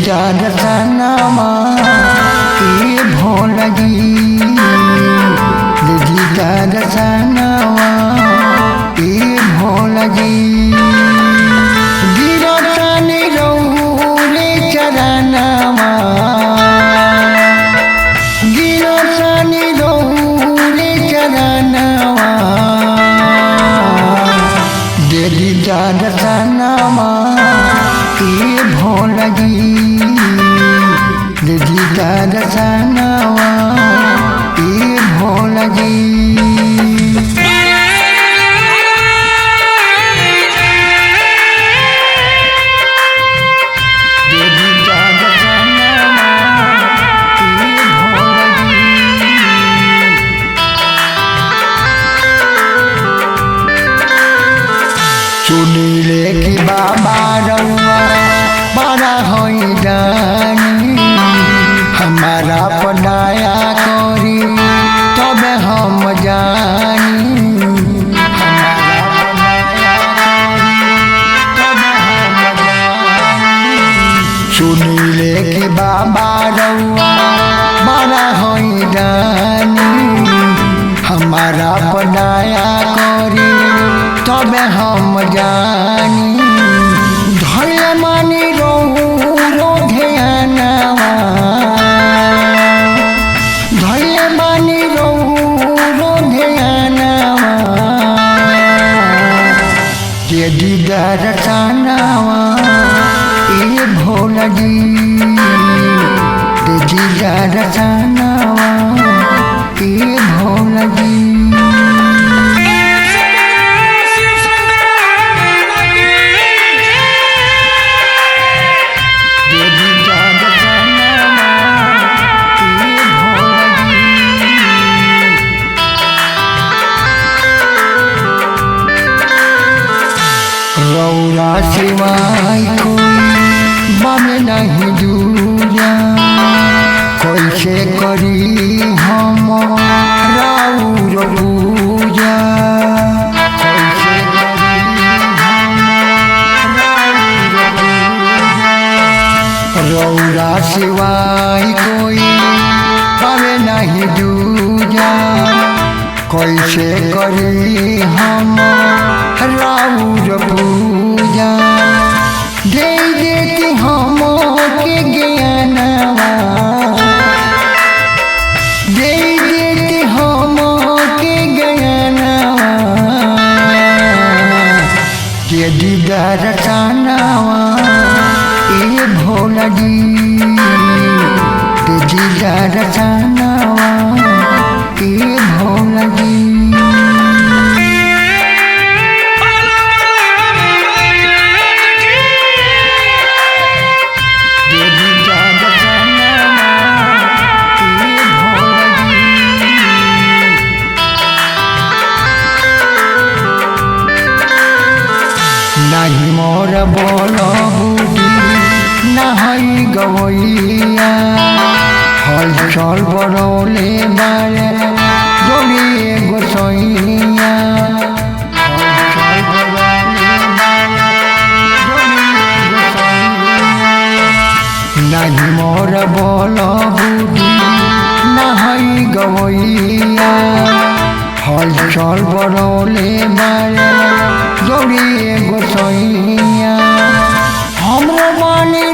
दीदा दर्शनमा के भोलगी दीदा दर्शनमा के भोलगी गिरतनी रौरे चरणमा गिरतनी रौरे चरणमा दीदा दर्शनमा के भोलगी दीदा दर्शनमा के भोलगी सुनीले कि बाबा रउआ बड़ा होई जानी हमारा पढ़ाया करी तब हम जानी हमारा पढ़ाया करी तब हम जानी सुनीले कि बाबा रउआ बड़ा होई जानी हमारा पढ़ाया करी तब हम जानी धैर्य मानी रो ध्यानवा धैर्य मानी रो ध्यानवा के दीदा दर्शनमा के भोलगी दीदा दर्शनमा के भोलगी रौरा सिवाय कोई बम नहीं दूजा कैसे करी हम राउर पूजा कैसे करी हम राउर पूजा रौरा सिवाय कोई बम नहीं दूजा कैसे करी हम राउर पूजा दे देती हम के ज्ञानवा दे देती हम के ज्ञानवा के दीदा दर्शनमा के भोलगी के दीदा दर्शनमा के भोलगी नहीं मोर बोलबुदी नहीं गवैया हल चल बड़ौले बारे जोड़िए गोसैया नहीं मोर बोलबुदी नहीं गवैया हल चल बड़ौले बारे जोड़िए गोसैया हमरो बानी